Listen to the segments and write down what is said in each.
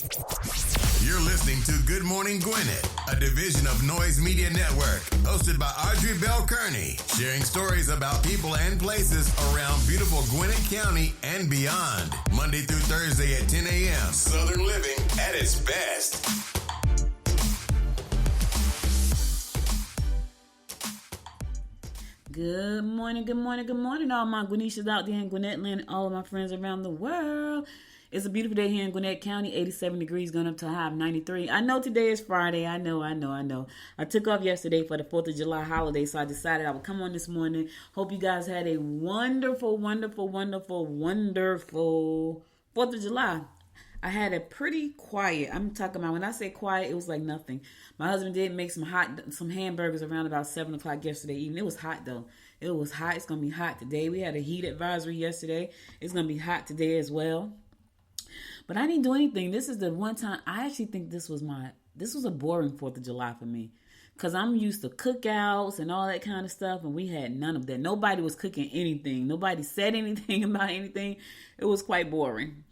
You're listening to Good Morning Gwinnett, a division of Noise Media Network, hosted by Audrey Bell Kearney, sharing stories about people and places around beautiful Gwinnett County and beyond. Monday through Thursday at 10 a.m. Southern living at its best. Good morning, good morning, good morning, all my Gwinnetians out there in Gwinnett land and all of my friends around the world. It's a beautiful day here in Gwinnett County, 87 degrees, going up to a high of 93. I know today is Friday. I know. I took off yesterday for the 4th of July holiday, so I decided I would come on this morning. Hope you guys had a wonderful 4th of July. I had a pretty quiet, I'm talking about when I say quiet, it was like nothing. My husband did make some hamburgers around about 7 o'clock yesterday evening. It was hot though. It was hot. It's going to be hot today. We had a heat advisory yesterday. It's going to be hot today as well. But I didn't do anything. This is the one time, I actually think this was a boring 4th of July for me. Because I'm used to cookouts and all that kind of stuff, and we had none of that. Nobody was cooking anything. Nobody said anything about anything. It was quite boring.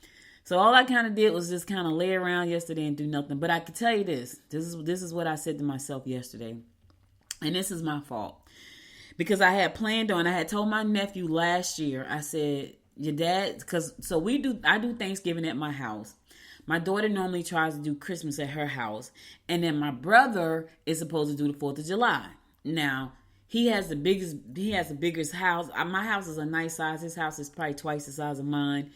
So all I kind of did was just kind of lay around yesterday and do nothing. But I could tell you this is what I said to myself yesterday. And this is my fault. Because I had told my nephew last year, I said, your dad, I do Thanksgiving at my house. My daughter normally tries to do Christmas at her house. And then my brother is supposed to do the 4th of July. Now, he has the biggest house. My house is a nice size. His house is probably twice the size of mine.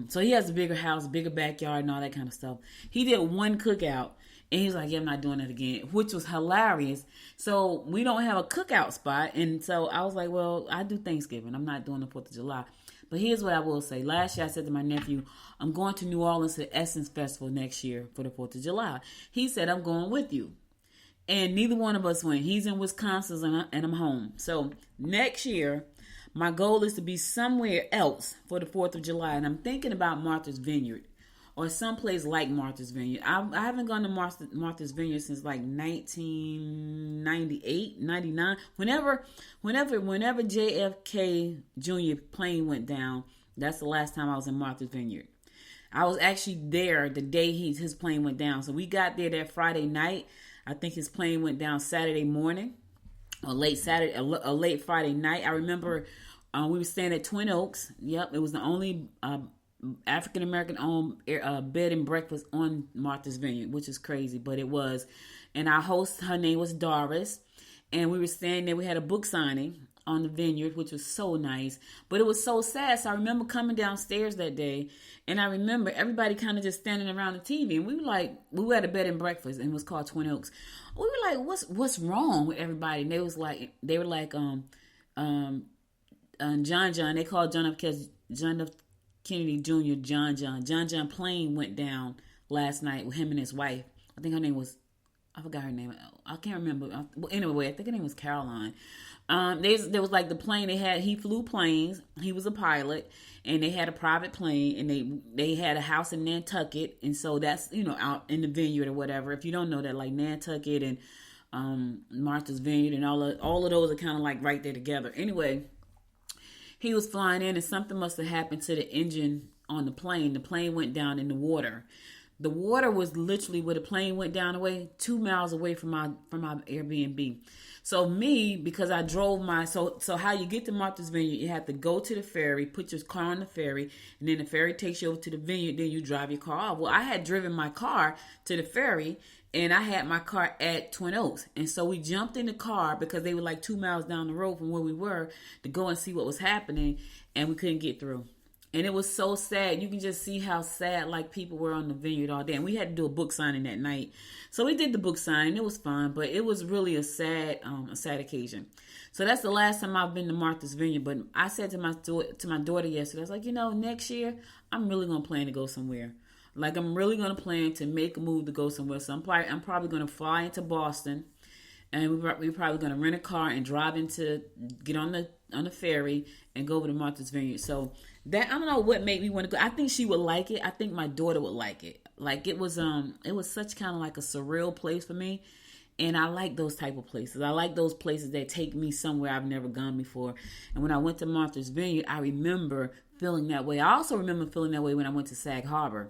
So he has a bigger house, bigger backyard and all that kind of stuff. He did one cookout and he was like, yeah, I'm not doing that again, which was hilarious. So we don't have a cookout spot. And so I was like, well, I do Thanksgiving. I'm not doing the 4th of July. But here's what I will say. Last year I said to my nephew, I'm going to New Orleans to the Essence Festival next year for the 4th of July. He said, I'm going with you. And neither one of us went. He's in Wisconsin and I'm home. So next year, my goal is to be somewhere else for the 4th of July. And I'm thinking about Martha's Vineyard or someplace like Martha's Vineyard. I haven't gone to Martha's Vineyard since like 1998, 99. Whenever JFK Jr. plane went down, that's the last time I was in Martha's Vineyard. I was actually there the day his plane went down. So we got there that Friday night. I think his plane went down Saturday morning. A late Friday night. I remember we were staying at Twin Oaks. Yep, it was the only African American owned bed and breakfast on Martha's Vineyard, which is crazy, but it was. And our host, her name was Doris, and we were staying there. We had a book signing on the vineyard, which was so nice, but it was so sad. So I remember coming downstairs that day, and I remember everybody kind of just standing around the TV, and we were at a bed and breakfast, and it was called Twin Oaks. We were like, what's wrong with everybody? And they were like John. They called John F. Kennedy Jr. John plane went down last night with him and his wife. I think her name was, I forgot her name. I can't remember. Anyway, I think her name was Caroline. There was like the plane he flew planes. He was a pilot, and they had a private plane, and they had a house in Nantucket, and so that's, out in the vineyard or whatever. If you don't know that, like Nantucket and Martha's Vineyard and all of those are kind of like right there together. Anyway, he was flying in, and something must have happened to the engine on the plane. The plane went down in the water. The water was literally where the plane went down 2 miles away from my Airbnb. So because I drove so how you get to Martha's Vineyard, you have to go to the ferry, put your car on the ferry, and then the ferry takes you over to the vineyard, then you drive your car off. Well, I had driven my car to the ferry, and I had my car at Twin Oaks. And so we jumped in the car because they were like 2 miles down the road from where we were to go and see what was happening, and we couldn't get through. And it was so sad. You can just see how sad like people were on the vineyard all day. And we had to do a book signing that night. So we did the book signing. It was fun, but it was really a sad occasion. So that's the last time I've been to Martha's Vineyard. But I said to my daughter yesterday, I was like, next year I'm really gonna plan to go somewhere. Like I'm really gonna plan to make a move to go somewhere. So I'm probably gonna fly into Boston, and we're probably gonna rent a car and get on the ferry and go over to Martha's Vineyard. So that, I don't know what made me want to go. I think she would like it. I think my daughter would like it. Like it was such kind of like a surreal place for me. And I like those type of places. I like those places that take me somewhere I've never gone before. And when I went to Martha's Vineyard, I remember feeling that way. I also remember feeling that way when I went to Sag Harbor.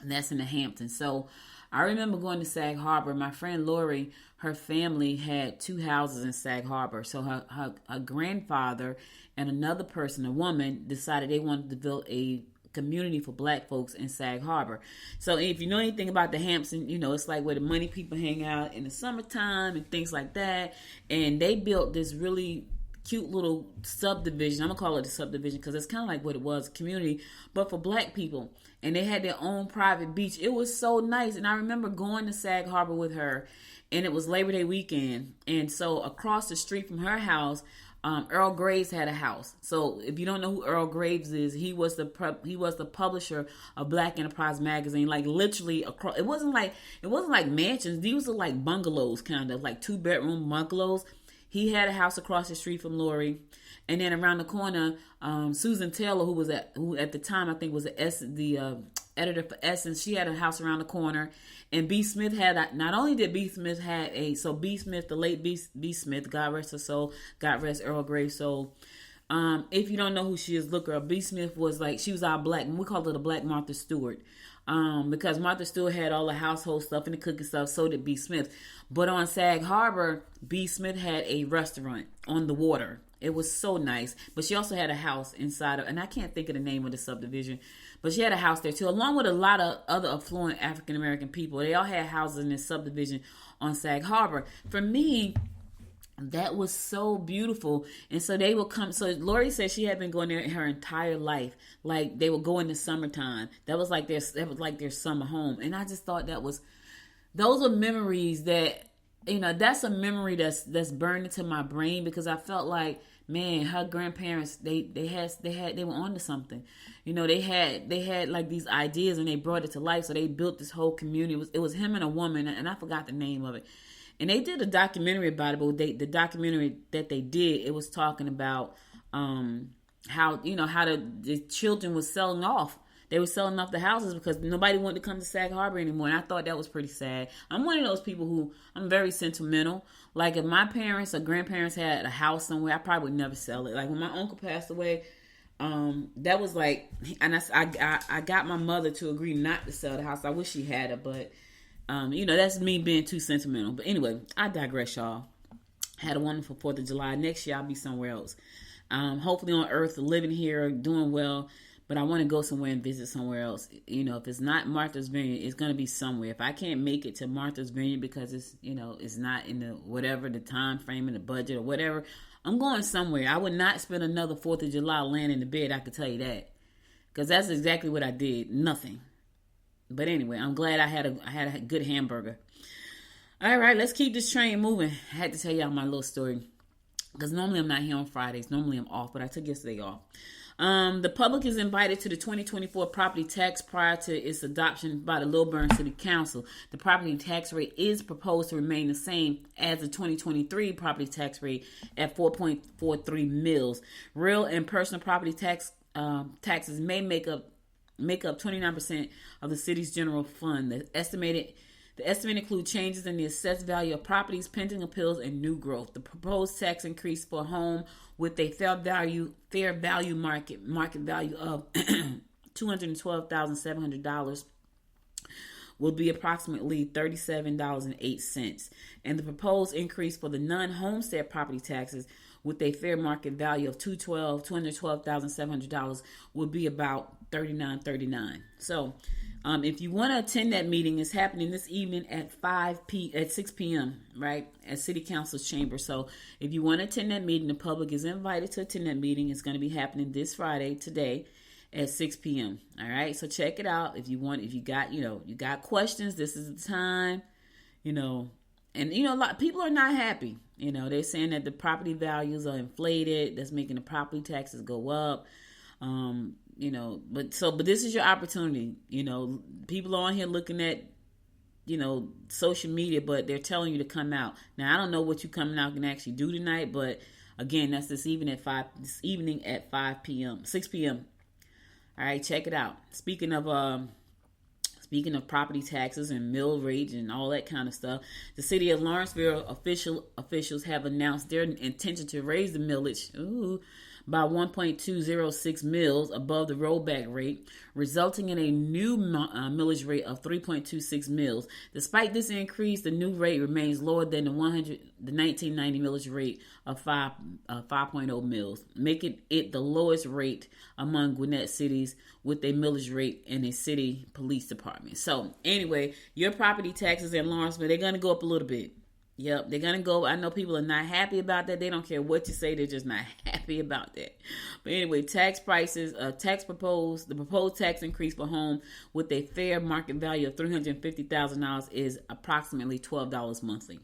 and that's in the Hamptons. So I remember going to Sag Harbor. My friend Lori, her family had 2 houses in Sag Harbor. So her grandfather and another person, a woman, decided they wanted to build a community for black folks in Sag Harbor. So if you know anything about the Hamptons, you know, it's like where the money people hang out in the summertime and things like that. And they built this really cute little subdivision. I'm gonna call it a subdivision because it's kind of like what it was, a community, but for black people. And they had their own private beach. It was so nice. And I remember going to Sag Harbor with her, and it was Labor Day weekend. And so across the street from her house, Earl Graves had a house. So if you don't know who Earl Graves is, he was the publisher of Black Enterprise magazine. Like literally across, it wasn't like mansions. These were like bungalows, kind of like 2-bedroom bungalows. He had a house across the street from Lori, and then around the corner, Susan Taylor, who at the time I think was the editor for Essence, she had a house around the corner. And B. Smith had, not only did B. Smith had B. Smith, the late B. Smith, God rest her soul, God rest Earl Graves' soul. If you don't know who she is, look her up. B. Smith was like, she was our black, we called her the Black Martha Stewart. Because Martha Stewart had all the household stuff and the cooking stuff, so did B. Smith. But on Sag Harbor, B. Smith had a restaurant on the water. It was so nice. But she also had a house inside of, and I can't think of the name of the subdivision, but she had a house there too, along with a lot of other affluent African American people. They all had houses in this subdivision on Sag Harbor. For me, that was so beautiful. And so they would come. So Lori said she had been going there her entire life. Like they would go in the summertime. That was like their summer home. And I just thought those are memories that, you know, that's a memory that's burned into my brain, because I felt like, man, her grandparents, they were onto something. You know, they had like these ideas and they brought it to life. So they built this whole community. It was him and a woman, and I forgot the name of it. And they did a documentary about it, but the documentary that they did, it was talking about how the children was selling off. They were selling off the houses because nobody wanted to come to Sag Harbor anymore. And I thought that was pretty sad. I'm one of those people who, I'm very sentimental. Like if my parents or grandparents had a house somewhere, I probably would never sell it. Like when my uncle passed away, that was like, and I got my mother to agree not to sell the house. I wish she had it, but that's me being too sentimental. But anyway, I digress, y'all. Had a wonderful 4th of July. Next year, I'll be somewhere else. Hopefully on Earth, living here, doing well. But I want to go somewhere and visit somewhere else. You know, if it's not Martha's Vineyard, it's going to be somewhere. If I can't make it to Martha's Vineyard because it's not in the time frame and the budget or whatever, I'm going somewhere. I would not spend another 4th of July laying in the bed, I could tell you that. Because that's exactly what I did. Nothing. But anyway, I'm glad I had a good hamburger. All right, let's keep this train moving. I had to tell y'all my little story. Because normally I'm not here on Fridays. Normally I'm off, but I took yesterday off. The public is invited to the 2024 property tax prior to its adoption by the Lilburn City Council. The property tax rate is proposed to remain the same as the 2023 property tax rate at 4.43 mils. Real and personal property taxes may make up 29% of the city's general fund. The estimate includes changes in the assessed value of properties, pending appeals, and new growth. The proposed tax increase for a home with a fair value market value of $212,700 will be approximately $37.08. And the proposed increase for the non-homestead property taxes with a fair market value of $212,700 will be about $39.39. So if you want to attend that meeting, it's happening this evening at 6 p.m., right, at City Council's chamber. So if you want to attend that meeting, the public is invited to attend that meeting. It's going to be happening this Friday, today, at 6 p.m. All right, so check it out. If you got questions, this is the time, and a lot of people are not happy. They're saying that the property values are inflated. That's making the property taxes go up. But this is your opportunity. People are on here looking at, social media, but they're telling you to come out. Now, I don't know what you coming out can actually do tonight, but again, that's this evening at 5 p.m., 6 p.m. All right, check it out. Speaking of property taxes and mill rates and all that kind of stuff, the City of Lawrenceville officials have announced their intention to raise the millage by 1.206 mils above the rollback rate, resulting in a new millage rate of 3.26 mils. Despite this increase, the new rate remains lower than the 1990 millage rate of 5.0 mils, making it the lowest rate among Gwinnett cities with a millage rate in a city police department. So anyway, your property taxes in Lawrenceville, they're going to go up a little bit. Yep, they're going to go. I know people are not happy about that. They don't care what you say. They're just not happy about that. But anyway, tax prices, the proposed tax increase for home with a fair market value of $350,000 is approximately $12 monthly.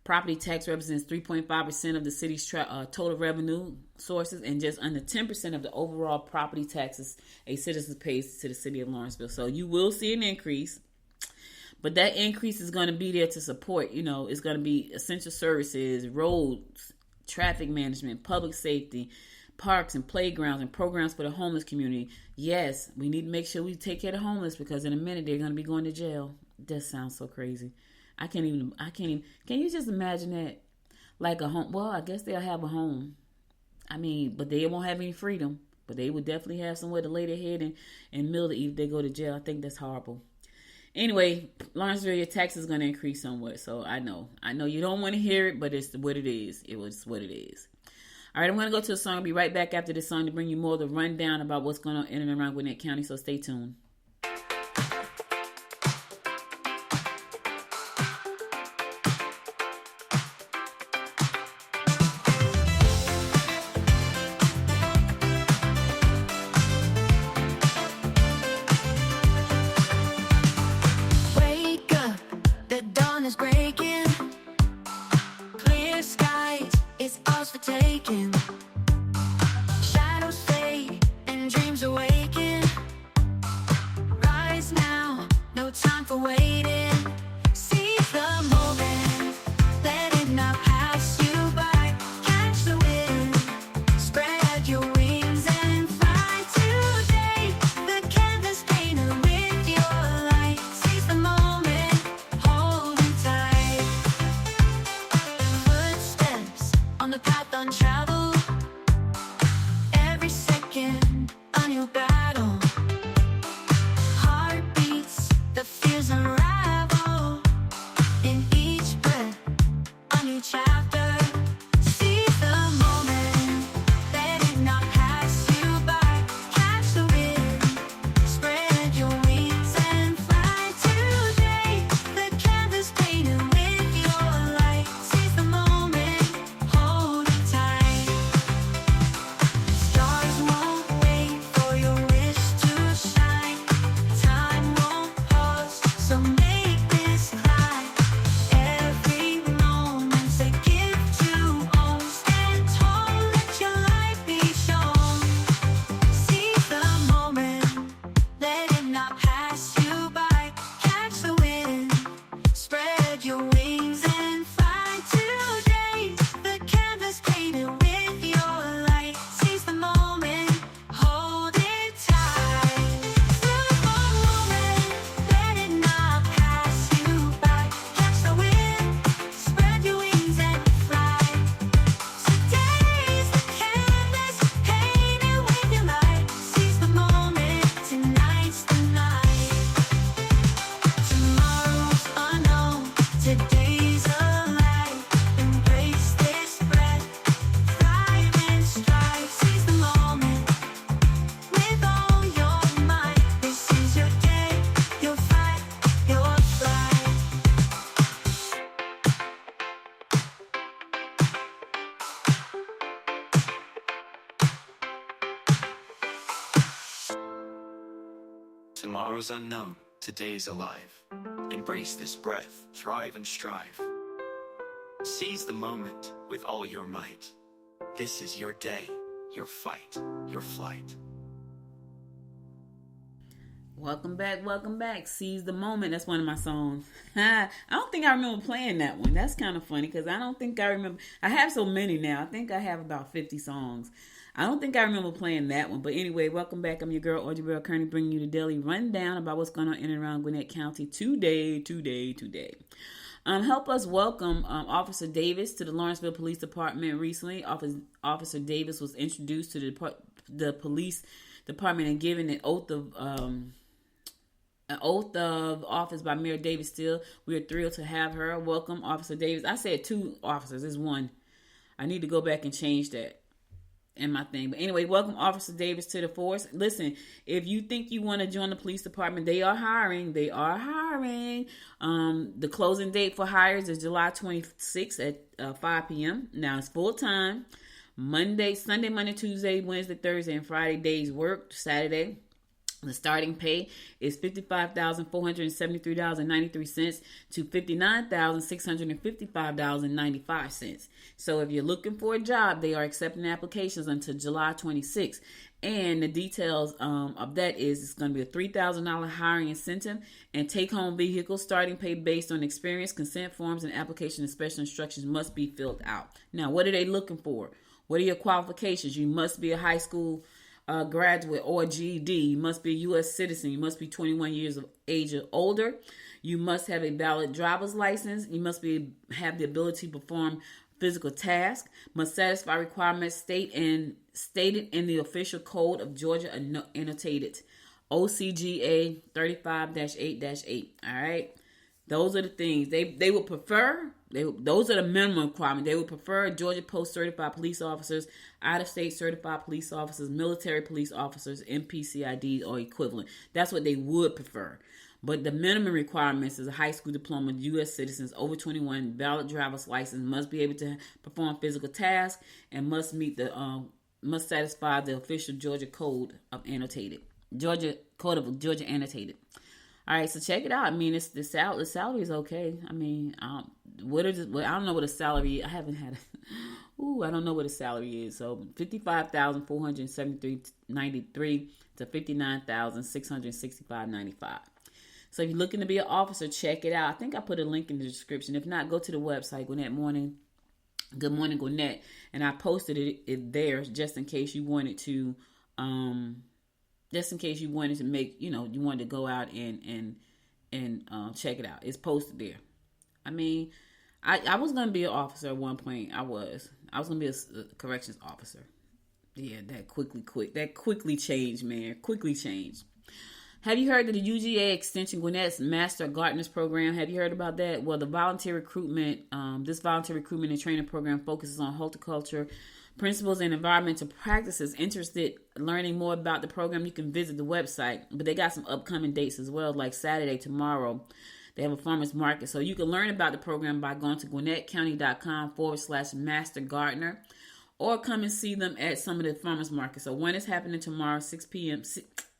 Property tax represents 3.5% of the city's total revenue sources and just under 10% of the overall property taxes a citizen pays to the city of Lawrenceville. So you will see an increase, but that increase is going to be there to support, it's going to be essential services, roads, traffic management, public safety, parks and playgrounds and programs for the homeless community. Yes, we need to make sure we take care of the homeless because in a minute they're going to be going to jail. That sounds so crazy. I can't even, can you just imagine that? Like a home, well, I guess they'll have a home. But they won't have any freedom. But they would definitely have somewhere to lay their head and meal to eat if they go to jail. I think that's horrible. Anyway, Lawrenceville, your tax is going to increase somewhat. So I know you don't want to hear it, but it's what it is. It was what it is. All right, I'm going to go to a song. I'll be right back after this song to bring you more of the rundown about what's going on in and around Gwinnett County. So stay tuned. Tomorrow's unknown, today's alive. Embrace this breath, thrive and strive. Seize the moment with all your might. This is your day, your fight, your flight. Welcome back. Seize the moment. That's one of my songs. I don't think I remember playing that one. That's kind of funny because I don't think I remember. I have so many now. I think I have about 50 songs. I don't think I remember playing that one. But anyway, welcome back. I'm your girl, Audrey Bell Kearney, bringing you the daily rundown about what's going on in and around Gwinnett County today. Help us welcome Officer Davis to the Lawrenceville Police Department recently. Officer Davis was introduced to the police department and given an oath of office by Mayor Davis Steele. We are thrilled to have her. Welcome, Officer Davis. I said 2 officers. It's 1. I need to go back and change that in my thing. But anyway, welcome Officer Davis to the force. Listen, if you think you want to join the police department, they are hiring. The closing date for hires is July 26th at 5 p.m. Now it's full time. Sunday, Monday, Tuesday, Wednesday, Thursday, and Friday days work. Saturday. The starting pay is $55,473.93 to $59,655.95. So if you're looking for a job, they are accepting applications until July 26th. And the details of that is it's going to be a $3,000 hiring incentive and take-home vehicle. Starting pay based on experience, consent forms, and application and special instructions must be filled out. Now, what are they looking for? What are your qualifications? You must be a high school graduate or GED. You must be a U.S. citizen. You must be 21 years of age or older. You must have a valid driver's license. You must have the ability to perform physical tasks. Must satisfy requirements stated in the official code of Georgia annotated OCGA 35-8-8. All right. Those are the things they would prefer. Those are the minimum requirements. They would prefer Georgia Post certified police officers, out-of-state certified police officers, military police officers, MPCID or equivalent. That's what they would prefer. But the minimum requirements is a high school diploma, U.S. citizens over 21, valid driver's license, must be able to perform physical tasks, and must satisfy the official Georgia Code of Annotated. Georgia Code of Georgia Annotated. All right, so check it out. I mean, the salary is okay. I mean, I don't know what a salary. I haven't had. I don't know what a salary is. So $55,473.93 to $59,665.95. So if you're looking to be an officer, check it out. I think I put a link in the description. If not, go to the website Good Morning Gwinnett, and I posted it there just in case you wanted to. Just in case you wanted to make, you wanted to go out and check it out. It's posted there. I mean, I was going to be an officer at one point. I was going to be a corrections officer. Yeah, that quickly changed, man. Quickly changed. Have you heard of the UGA Extension Gwinnett's Master Gardeners program? Have you heard about that? Well, this volunteer recruitment and training program focuses on horticulture principles and environmental practices. Interested in learning more about the program, you can visit the website. But they got some upcoming dates as well, like Saturday, tomorrow. They have a farmer's market. So you can learn about the program by going to GwinnettCounty.com/Master Gardener, or come and see them at some of the farmer's markets. So one is happening tomorrow, 6 p.m.,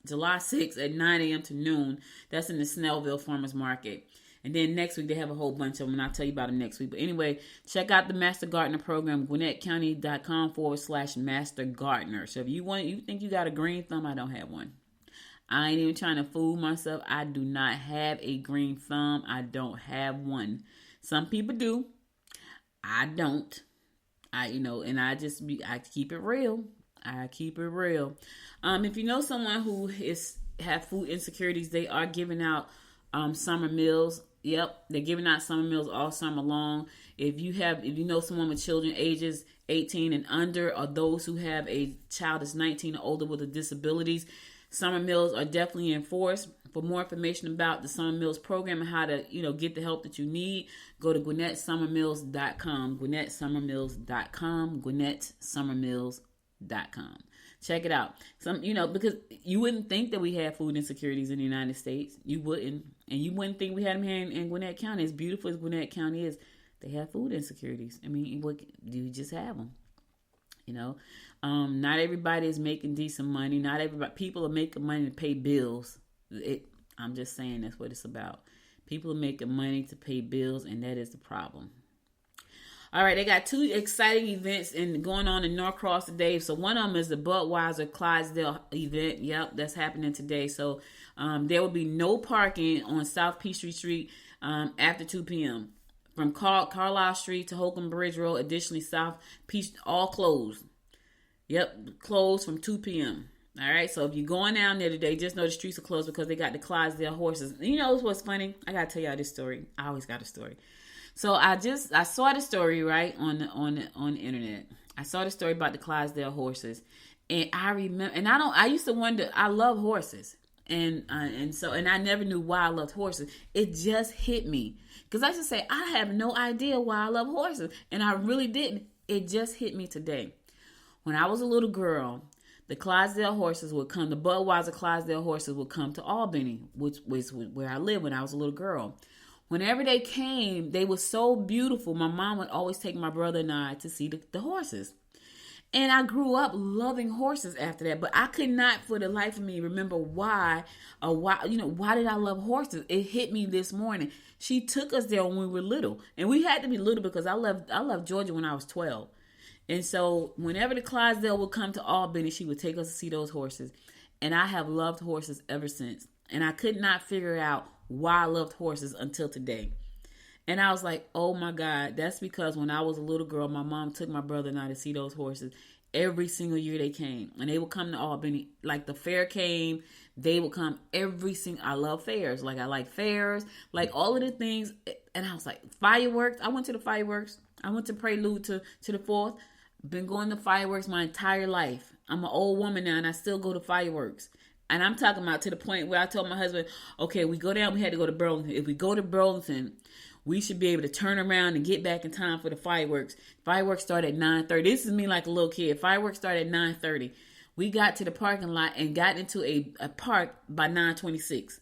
July 6th at 9 a.m. to noon. That's in the Snellville Farmer's Market. And then next week, they have a whole bunch of them, and I'll tell you about them next week. But anyway, check out the Master Gardener program, GwinnettCounty.com/Master Gardener. So if you think you got a green thumb, I don't have one. I ain't even trying to fool myself. I do not have a green thumb. I don't have one. Some people do. I don't. And I keep it real. I keep it real. If you know someone who have food insecurities, they are giving out summer meals. Yep, they're giving out summer meals all summer long. If you know someone with children ages 18 and under, or those who have a child that's 19 or older with disabilities, summer meals are definitely enforced. For more information about the summer meals program and how to, get the help that you need, go to GwinnettSummerMills.com. GwinnettSummerMills.com. GwinnettSummerMills.com. Check it out. Because you wouldn't think that we have food insecurities in the United States. You wouldn't. And you wouldn't think we had them here in Gwinnett County. As beautiful as Gwinnett County is, they have food insecurities. I mean, you just have them. Not everybody is making decent money. Not everybody. People are making money to pay bills. I'm just saying that's what it's about. People are making money to pay bills, and that is the problem. All right, they got 2 exciting events going on in Norcross today. So one of them is the Budweiser Clydesdale event. Yep, that's happening today. So there will be no parking on South Peachtree Street after 2 p.m. From Carlisle Street to Holcomb Bridge Road. Additionally, South Peach, all closed. Yep, closed from 2 p.m. All right, so if you're going down there today, just know the streets are closed because they got the Clydesdale horses. You know what's funny? I got to tell y'all this story. I always got a story. So I saw the story right on the internet. I saw the story about the Clydesdale horses, and I remember, and I used to wonder. I love horses, and I never knew why I loved horses. It just hit me because I used to say I have no idea why I love horses, and I really didn't. It just hit me today. When I was a little girl, the Clydesdale horses would come. The Budweiser Clydesdale horses would come to Albany, which was where I lived when I was a little girl. Whenever they came, they were so beautiful. My mom would always take my brother and I to see the horses. And I grew up loving horses after that. But I could not for the life of me remember why did I love horses? It hit me this morning. She took us there when we were little. And we had to be little because I left Georgia when I was 12. And so whenever the Clydesdale would come to Albany, she would take us to see those horses. And I have loved horses ever since. And I could not figure out why I loved horses until today. And I was like, oh my God, that's because when I was a little girl, my mom took my brother and I to see those horses. Every single year they came. And they would come to Albany. Like the fair came, they would come every single, I love fairs. Like I like fairs, like all of the things. And I was like, fireworks. I went to the fireworks. I went to Prelude to the 4th. Been going to fireworks my entire life. I'm an old woman now and I still go to fireworks. And I'm talking about to the point where I told my husband, okay, we go down, we had to go to Burlington. If we go to Burlington, we should be able to turn around and get back in time for the fireworks. Fireworks start at 9:30. This is me like a little kid. Fireworks start at 9:30. We got to the parking lot and got into a park by 9:26.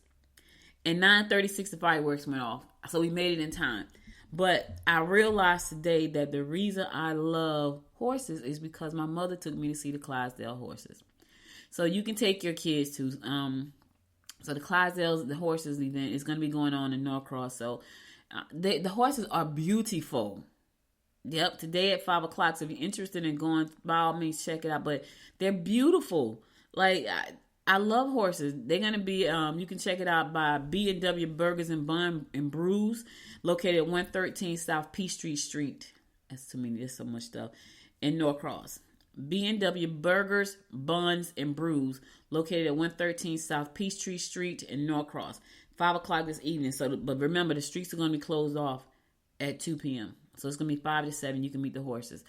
And 9:36, the fireworks went off. So we made it in time. But I realized today that the reason I love horses is because my mother took me to see the Clydesdale horses. So you can take your kids to, so the Clydesdales, the horses event is going to be going on in Norcross. So the horses are beautiful. Yep, today at 5 o'clock. So if you're interested in going, by all means, check it out. But they're beautiful. Like, I love horses. They're going to be, you can check it out by B&W Burgers and Bun and Brews, located at 113 South Peachtree Street. That's too many. There's so much stuff. In Norcross. B&W Burgers, Buns, and Brews, located at 113 South Peachtree Street in Norcross. 5 o'clock this evening. But remember, the streets are going to be closed off at 2 p.m. So it's going to be 5 to 7. You can meet the horses.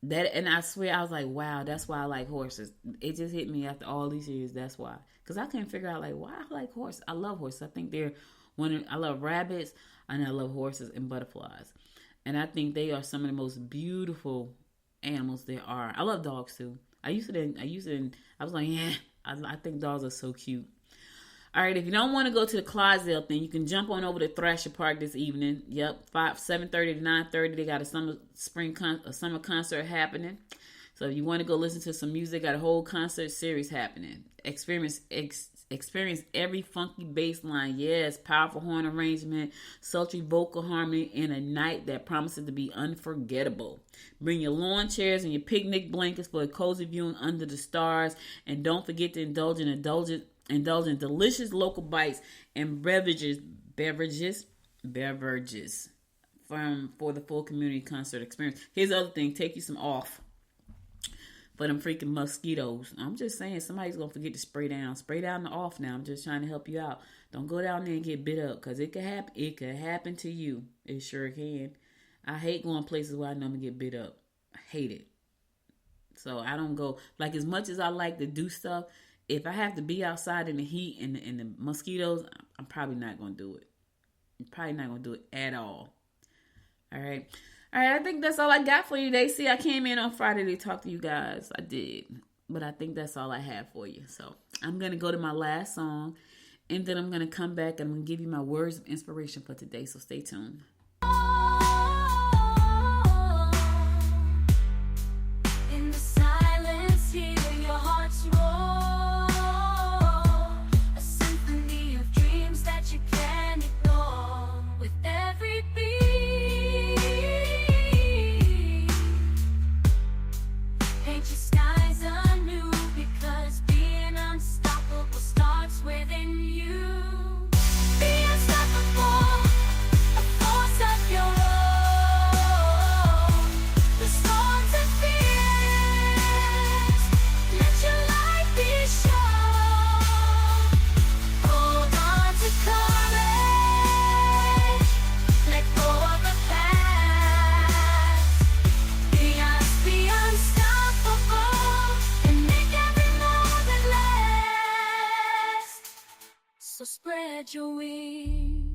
And I swear, I was like, wow, that's why I like horses. It just hit me after all these years. That's why. Because I couldn't figure out, like, why I like horses. I love horses. I think I love rabbits, and I love horses and butterflies. And I think they are some of the most beautiful animals there are. I love dogs too. I was like, yeah, I think dogs are so cute. All right, if you don't want to go to the Clydesdale thing, you can jump on over to Thrasher Park this evening. Yep, 7:30 to 9:30. They got a summer concert happening. So if you want to go listen to some music, got a whole concert series happening. Experience every funky bass line. Yes, powerful horn arrangement, sultry vocal harmony, in a night that promises to be unforgettable. Bring your lawn chairs and your picnic blankets for a cozy viewing under the stars. And don't forget to indulge in delicious local bites and beverages for the full community concert experience. Here's the other thing. Take you some off for them freaking mosquitoes. I'm just saying, somebody's going to forget to spray down. Spray down the off now. I'm just trying to help you out. Don't go down there and get bit up, because it could happen. It could happen to you. It sure can. I hate going places where I know I'm going to get bit up. I hate it. So I don't go. Like, as much as I like to do stuff, if I have to be outside in the heat and the mosquitoes, I'm probably not going to do it. I'm probably not going to do it at all. All right. I think that's all I got for you today. See, I came in on Friday to talk to you guys. I did. But I think that's all I have for you. So I'm going to go to my last song. And then I'm going to come back and I'm going to give you my words of inspiration for today. So stay tuned. In the silence, hear your hearts roar. A symphony of dreams that you can't ignore. With every beat, paint your skies anew, because being unstoppable starts within you. Be unstoppable, a force spread your wings.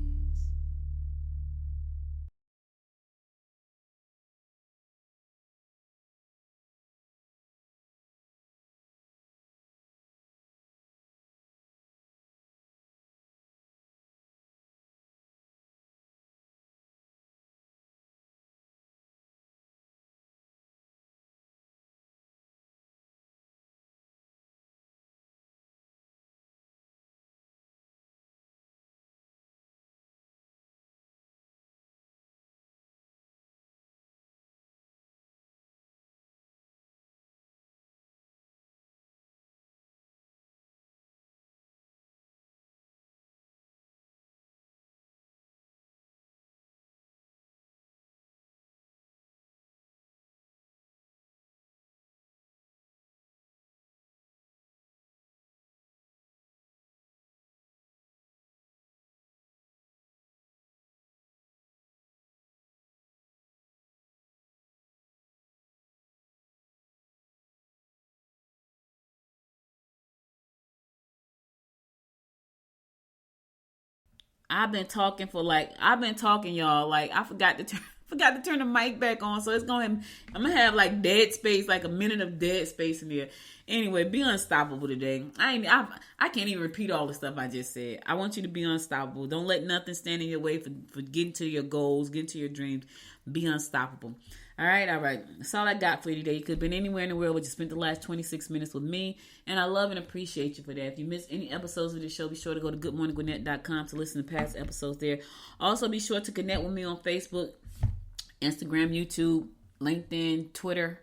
I've been talking, y'all. Like, I forgot to turn the mic back on, so I'm gonna have like dead space, like a minute of dead space in there. Anyway, be unstoppable today. I can't even repeat all the stuff I just said. I want you to be unstoppable. Don't let nothing stand in your way for getting to your goals, getting to your dreams. Be unstoppable. All right. That's all I got for you today. You could have been anywhere in the world, but you spent the last 26 minutes with me, and I love and appreciate you for that. If you missed any episodes of this show, be sure to go to goodmorninggwinnett.com to listen to past episodes there. Also, be sure to connect with me on Facebook, Instagram, YouTube, LinkedIn, Twitter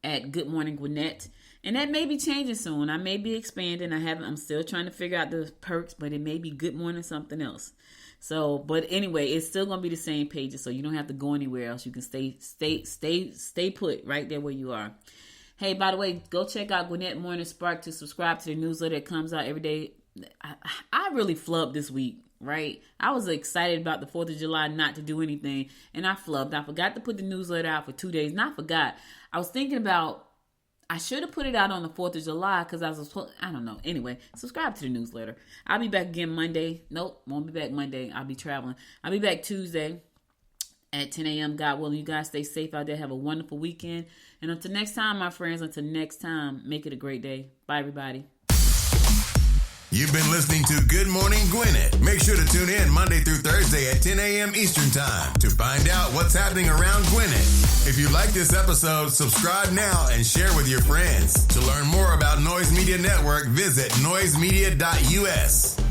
at Good Morning Gwinnett. And that may be changing soon. I may be expanding. I'm still trying to figure out the perks, but it may be Good Morning something else. So, but anyway, it's still going to be the same pages, so you don't have to go anywhere else. You can stay put right there where you are. Hey, by the way, go check out Gwinnett Morning Spark to subscribe to the newsletter that comes out every day. I really flubbed this week, right? I was excited about the 4th of July not to do anything, and I flubbed. I forgot to put the newsletter out for 2 days. Not forgot. I was thinking about, I should have put it out on the 4th of July because I don't know. Anyway, subscribe to the newsletter. I'll be back again Monday. Nope, won't be back Monday. I'll be traveling. I'll be back Tuesday at 10 a.m. God willing. You guys stay safe out there. Have a wonderful weekend. And until next time, my friends, make it a great day. Bye, everybody. You've been listening to Good Morning Gwinnett. Make sure to tune in Monday through Thursday at 10 a.m. Eastern Time to find out what's happening around Gwinnett. If you like this episode, subscribe now and share with your friends. To learn more about Noise Media Network, visit noisemedia.us.